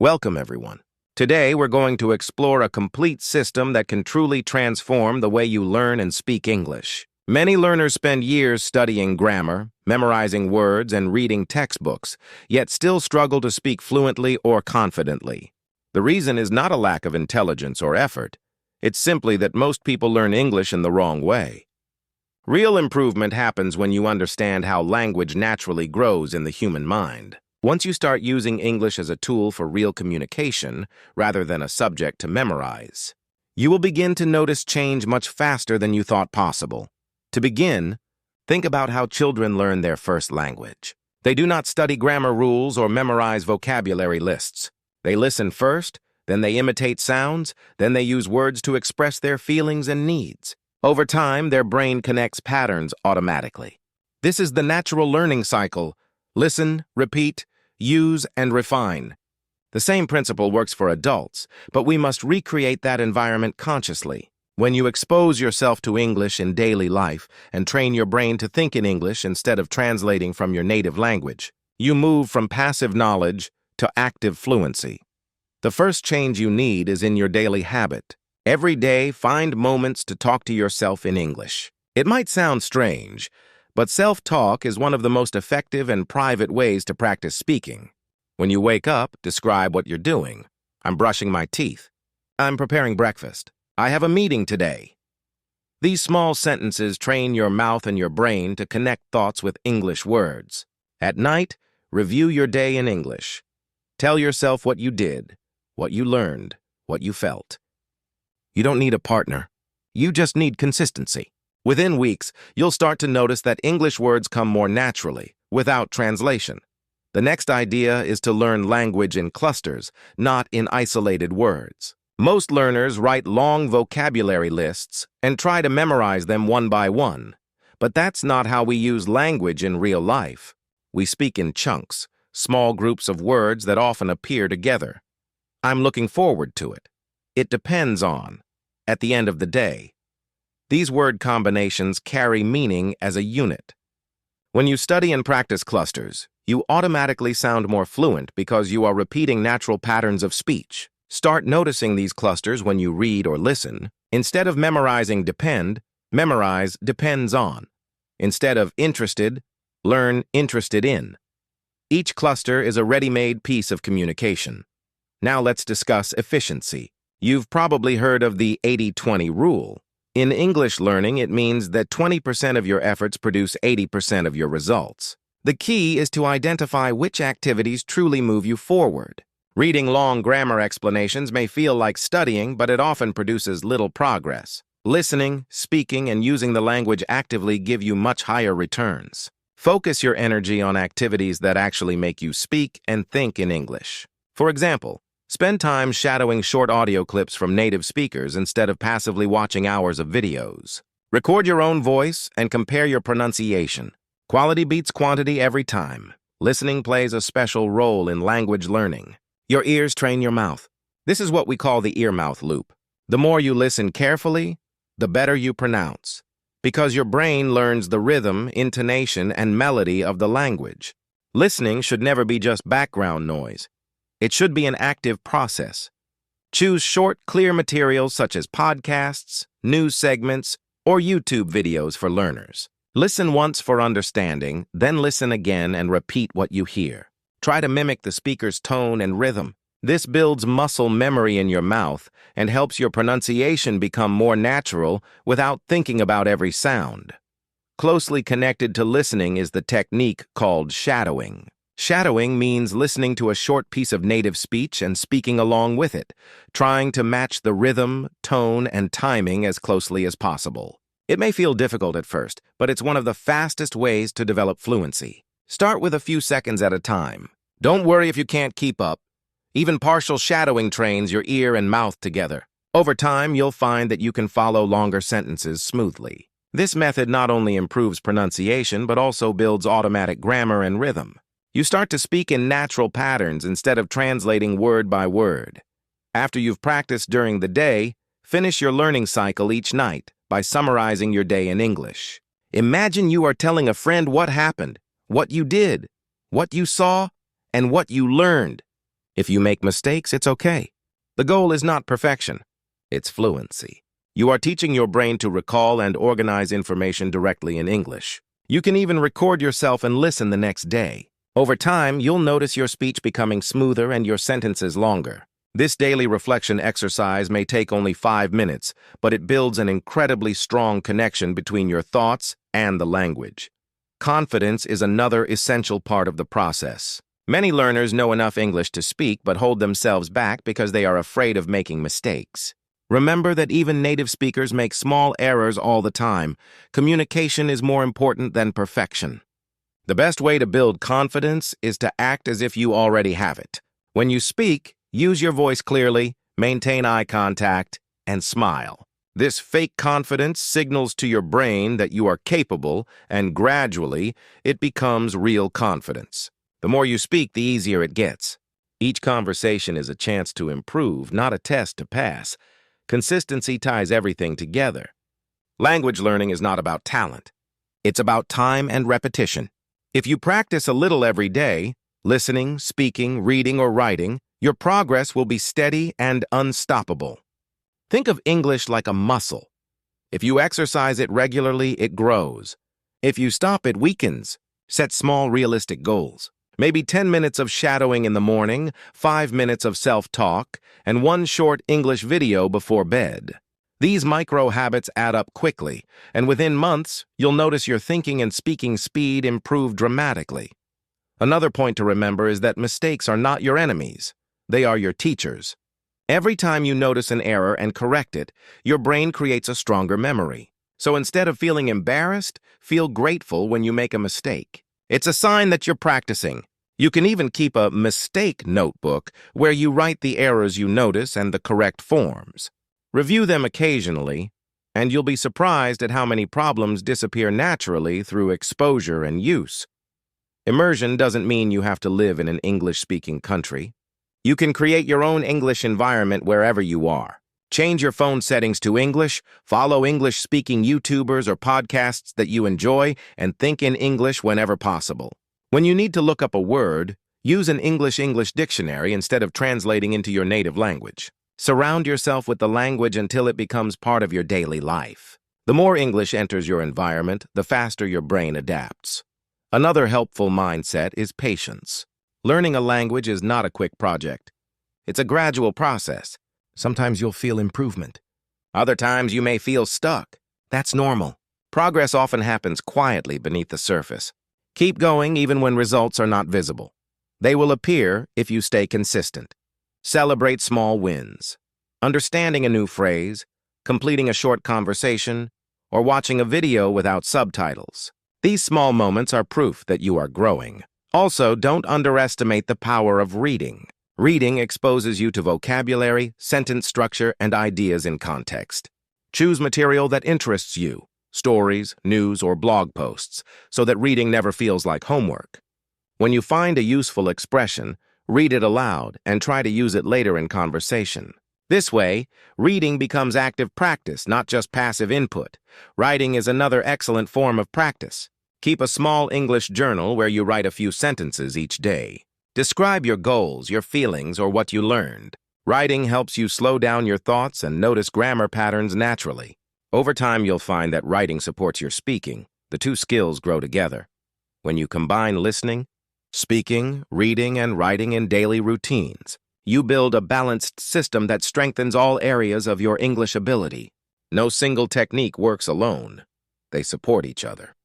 Welcome, everyone. Today, we're going to explore a complete system that can truly transform the way you learn and speak English. Many learners spend years studying grammar, memorizing words, and reading textbooks, yet still struggle to speak fluently or confidently. The reason is not a lack of intelligence or effort. It's simply that most people learn English in the wrong way. Real improvement happens when you understand how language naturally grows in the human mind. Once you start using English as a tool for real communication, rather than a subject to memorize, you will begin to notice change much faster than you thought possible. To begin, think about how children learn their first language. They do not study grammar rules or memorize vocabulary lists. They listen first, then they imitate sounds, then they use words to express their feelings and needs. Over time, their brain connects patterns automatically. This is the natural learning cycle. Listen, repeat, use, and refine. The same principle works for adults, but we must recreate that environment consciously. When you expose yourself to English in daily life and train your brain to think in English instead of translating from your native language, you move from passive knowledge to active fluency. The first change you need is in your daily habit. Every day, find moments to talk to yourself in English. It might sound strange, but self-talk is one of the most effective and private ways to practice speaking. When you wake up, describe what you're doing. I'm brushing my teeth. I'm preparing breakfast. I have a meeting today. These small sentences train your mouth and your brain to connect thoughts with English words. At night, review your day in English. Tell yourself what you did, what you learned, what you felt. You don't need a partner. You just need consistency. Within weeks, you'll start to notice that English words come more naturally, without translation. The next idea is to learn language in clusters, not in isolated words. Most learners write long vocabulary lists and try to memorize them one by one. But that's not how we use language in real life. We speak in chunks, small groups of words that often appear together. I'm looking forward to it. It depends on. At the end of the day, these word combinations carry meaning as a unit. When you study and practice clusters, you automatically sound more fluent because you are repeating natural patterns of speech. Start noticing these clusters when you read or listen. Instead of memorizing depend, memorize depends on. Instead of interested, learn interested in. Each cluster is a ready-made piece of communication. Now let's discuss efficiency. You've probably heard of the 80-20 rule. In English learning, it means that 20% of your efforts produce 80% of your results. The key is to identify which activities truly move you forward. Reading long grammar explanations may feel like studying, but it often produces little progress. Listening, speaking, and using the language actively give you much higher returns. Focus your energy on activities that actually make you speak and think in English. For example, spend time shadowing short audio clips from native speakers instead of passively watching hours of videos. Record your own voice and compare your pronunciation. Quality beats quantity every time. Listening plays a special role in language learning. Your ears train your mouth. This is what we call the ear-mouth loop. The more you listen carefully, the better you pronounce, because your brain learns the rhythm, intonation, and melody of the language. Listening should never be just background noise. It should be an active process. Choose short, clear materials such as podcasts, news segments, or YouTube videos for learners. Listen once for understanding, then listen again and repeat what you hear. Try to mimic the speaker's tone and rhythm. This builds muscle memory in your mouth and helps your pronunciation become more natural without thinking about every sound. Closely connected to listening is the technique called shadowing. Shadowing means listening to a short piece of native speech and speaking along with it, trying to match the rhythm, tone, and timing as closely as possible. It may feel difficult at first, but it's one of the fastest ways to develop fluency. Start with a few seconds at a time. Don't worry if you can't keep up. Even partial shadowing trains your ear and mouth together. Over time, you'll find that you can follow longer sentences smoothly. This method not only improves pronunciation, but also builds automatic grammar and rhythm. You start to speak in natural patterns instead of translating word by word. After you've practiced during the day, finish your learning cycle each night by summarizing your day in English. Imagine you are telling a friend what happened, what you did, what you saw, and what you learned. If you make mistakes, it's okay. The goal is not perfection, it's fluency. You are teaching your brain to recall and organize information directly in English. You can even record yourself and listen the next day. Over time, you'll notice your speech becoming smoother and your sentences longer. This daily reflection exercise may take only 5 minutes, but it builds an incredibly strong connection between your thoughts and the language. Confidence is another essential part of the process. Many learners know enough English to speak but hold themselves back because they are afraid of making mistakes. Remember that even native speakers make small errors all the time. Communication is more important than perfection. The best way to build confidence is to act as if you already have it. When you speak, use your voice clearly, maintain eye contact, and smile. This fake confidence signals to your brain that you are capable, and gradually, it becomes real confidence. The more you speak, the easier it gets. Each conversation is a chance to improve, not a test to pass. Consistency ties everything together. Language learning is not about talent. It's about time and repetition. If you practice a little every day, listening, speaking, reading, or writing, your progress will be steady and unstoppable. Think of English like a muscle. If you exercise it regularly, it grows. If you stop, it weakens. Set small, realistic goals. Maybe 10 minutes of shadowing in the morning, 5 minutes of self-talk, and 1 short English video before bed. These micro habits add up quickly, and within months, you'll notice your thinking and speaking speed improve dramatically. Another point to remember is that mistakes are not your enemies. They are your teachers. Every time you notice an error and correct it, your brain creates a stronger memory. So instead of feeling embarrassed, feel grateful when you make a mistake. It's a sign that you're practicing. You can even keep a mistake notebook where you write the errors you notice and the correct forms. Review them occasionally, and you'll be surprised at how many problems disappear naturally through exposure and use. Immersion doesn't mean you have to live in an English-speaking country. You can create your own English environment wherever you are. Change your phone settings to English, follow English-speaking YouTubers or podcasts that you enjoy, and think in English whenever possible. When you need to look up a word, use an English dictionary instead of translating into your native language. Surround yourself with the language until it becomes part of your daily life. The more English enters your environment, the faster your brain adapts. Another helpful mindset is patience. Learning a language is not a quick project. It's a gradual process. Sometimes you'll feel improvement. Other times you may feel stuck. That's normal. Progress often happens quietly beneath the surface. Keep going even when results are not visible. They will appear if you stay consistent. Celebrate small wins. Understanding a new phrase, completing a short conversation, or watching a video without subtitles. These small moments are proof that you are growing. Also, don't underestimate the power of reading. Reading exposes you to vocabulary, sentence structure, and ideas in context. Choose material that interests you, stories, news, or blog posts, so that reading never feels like homework. When you find a useful expression, read it aloud and try to use it later in conversation. This way, reading becomes active practice, not just passive input. Writing is another excellent form of practice. Keep a small English journal where you write a few sentences each day. Describe your goals, your feelings, or what you learned. Writing helps you slow down your thoughts and notice grammar patterns naturally. Over time, you'll find that writing supports your speaking. The two skills grow together. When you combine listening, speaking, reading, and writing in daily routines, you build a balanced system that strengthens all areas of your English ability. No single technique works alone. They support each other.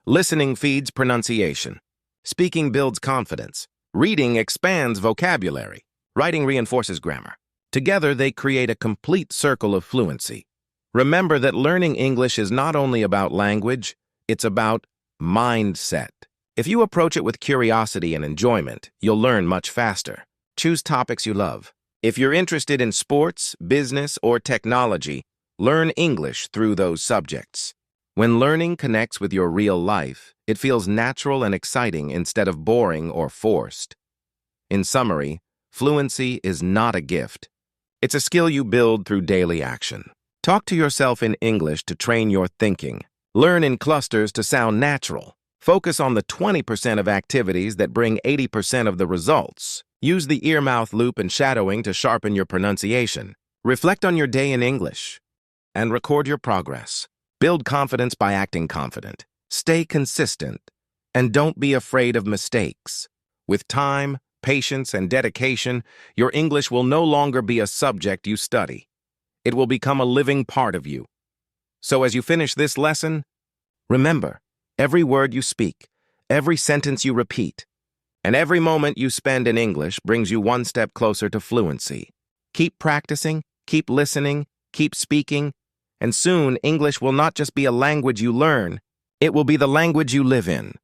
Listening feeds pronunciation. Speaking builds confidence. Reading expands vocabulary. Writing reinforces grammar. Together, they create a complete circle of fluency. Remember that learning English is not only about language, it's about mindset. If you approach it with curiosity and enjoyment, you'll learn much faster. Choose topics you love. If you're interested in sports, business, or technology, learn English through those subjects. When learning connects with your real life, it feels natural and exciting instead of boring or forced. In summary, fluency is not a gift. It's a skill you build through daily action. Talk to yourself in English to train your thinking. Learn in clusters to sound natural. Focus on the 20% of activities that bring 80% of the results. Use the ear-mouth loop and shadowing to sharpen your pronunciation. Reflect on your day in English and record your progress. Build confidence by acting confident. Stay consistent and don't be afraid of mistakes. With time, patience, and dedication, your English will no longer be a subject you study. It will become a living part of you. So as you finish this lesson, remember, every word you speak, every sentence you repeat, and every moment you spend in English brings you one step closer to fluency. Keep practicing, keep listening, keep speaking, and soon English will not just be a language you learn, it will be the language you live in.